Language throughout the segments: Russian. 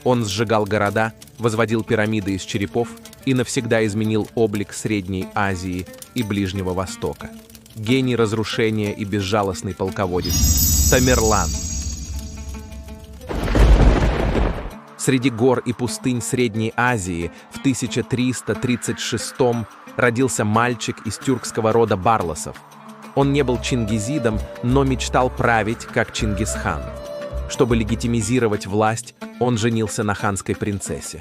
Он сжигал города, возводил пирамиды из черепов и навсегда изменил облик Средней Азии и Ближнего Востока. Гений разрушения и безжалостный полководец Тамерлан. Среди гор и пустынь Средней Азии в 1336 родился мальчик из тюркского рода Барласов. Он не был чингизидом, но мечтал править, как Чингисхан. Чтобы легитимизировать власть, он женился на ханской принцессе.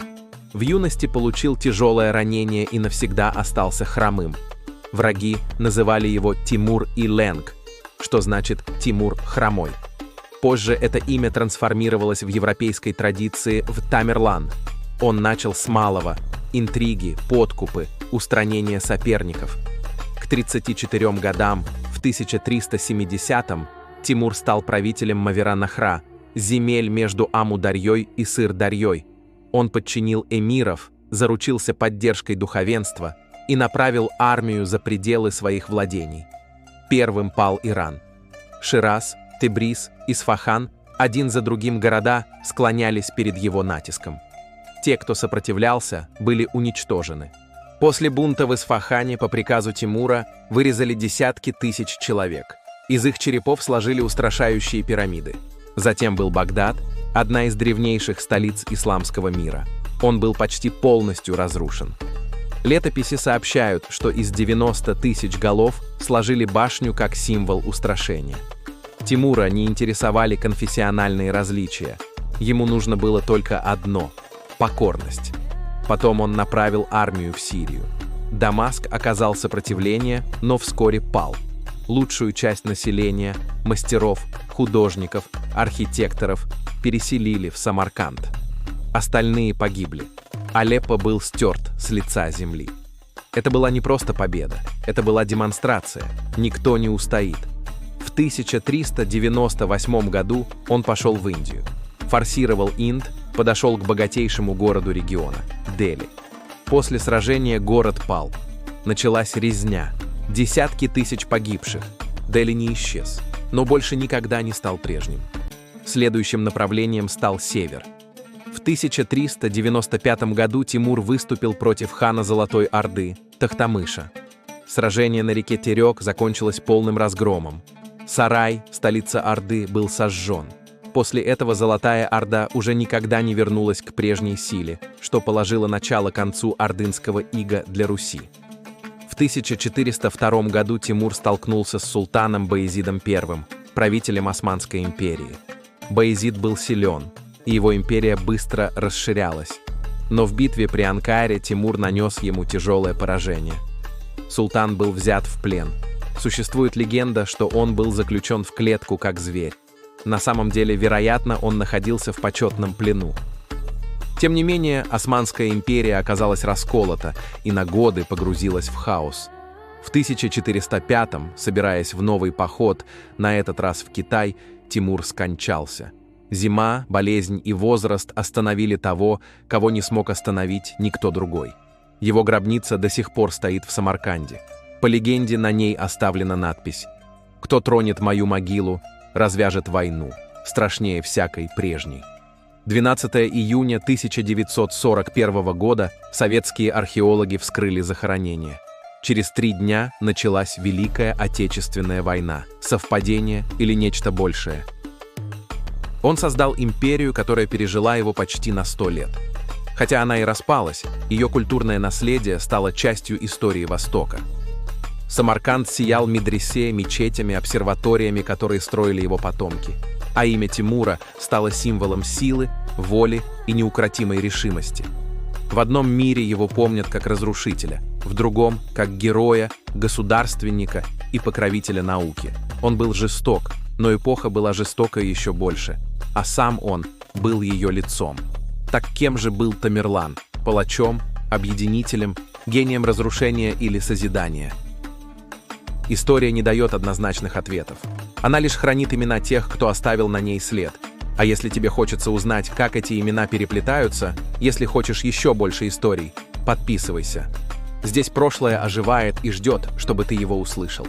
В юности получил тяжелое ранение и навсегда остался хромым. Враги называли его Тимур-Иленг, что значит «Тимур хромой». Позже это имя трансформировалось в европейской традиции в Тамерлан. Он начал с малого – интриги, подкупы, устранение соперников. К 34 годам, в 1370-м, Тимур стал правителем Мавераннахра, земель между Аму-Дарьей и Сыр-Дарьей. Он подчинил эмиров, заручился поддержкой духовенства и направил армию за пределы своих владений. Первым пал Иран. Шираз, Тебриз, Исфахан, один за другим города склонялись перед его натиском. Те, кто сопротивлялся, были уничтожены. После бунта в Исфахане по приказу Тимура вырезали десятки тысяч человек. Из их черепов сложили устрашающие пирамиды. Затем был Багдад, одна из древнейших столиц исламского мира. Он был почти полностью разрушен. Летописи сообщают, что из 90 тысяч голов сложили башню как символ устрашения. Тимура не интересовали конфессиональные различия. Ему нужно было только одно – покорность. Потом он направил армию в Сирию. Дамаск оказал сопротивление, но вскоре пал. Лучшую часть населения – мастеров, художников, архитекторов – переселили в Самарканд. Остальные погибли. Алеппо был стерт с лица земли. Это была не просто победа, это была демонстрация. Никто не устоит. В 1398 году он пошел в Индию. Форсировал Инд, подошел к богатейшему городу региона – Дели. После сражения город пал. Началась резня. Десятки тысяч погибших. Дели не исчез, но больше никогда не стал прежним. Следующим направлением стал север. В 1395 году Тимур выступил против хана Золотой Орды Тохтамыша. Сражение на реке Терек закончилось полным разгромом. Сарай, столица Орды, был сожжен. После этого Золотая Орда уже никогда не вернулась к прежней силе, что положило начало концу ордынского ига для Руси. В 1402 году Тимур столкнулся с султаном Баязидом I, правителем Османской империи. Баязид был силен, и его империя быстро расширялась. Но в битве при Анкаре Тимур нанес ему тяжелое поражение. Султан был взят в плен. Существует легенда, что он был заключен в клетку как зверь. На самом деле, вероятно, он находился в почетном плену. Тем не менее, Османская империя оказалась расколота и на годы погрузилась в хаос. В 1405-м, собираясь в новый поход, на этот раз в Китай, Тимур скончался. Зима, болезнь и возраст остановили того, кого не смог остановить никто другой. Его гробница до сих пор стоит в Самарканде. По легенде, на ней оставлена надпись: «Кто тронет мою могилу, развяжет войну, страшнее всякой прежней». 12 июня 1941 года советские археологи вскрыли захоронение. Через 3 дня началась Великая Отечественная война. Совпадение или нечто большее? Он создал империю, которая пережила его почти на 100 лет. Хотя она и распалась, ее культурное наследие стало частью истории Востока. Самарканд сиял медресе, мечетями, обсерваториями, которые строили его потомки. А имя Тимура стало символом силы, воли и неукротимой решимости. В одном мире его помнят как разрушителя, в другом – как героя, государственника и покровителя науки. Он был жесток, но эпоха была жестокой еще больше, а сам он был ее лицом. Так кем же был Тамерлан? Палачом, объединителем, гением разрушения или созидания? История не дает однозначных ответов. Она лишь хранит имена тех, кто оставил на ней след. А если тебе хочется узнать, как эти имена переплетаются, если хочешь еще больше историй, подписывайся. Здесь прошлое оживает и ждет, чтобы ты его услышал.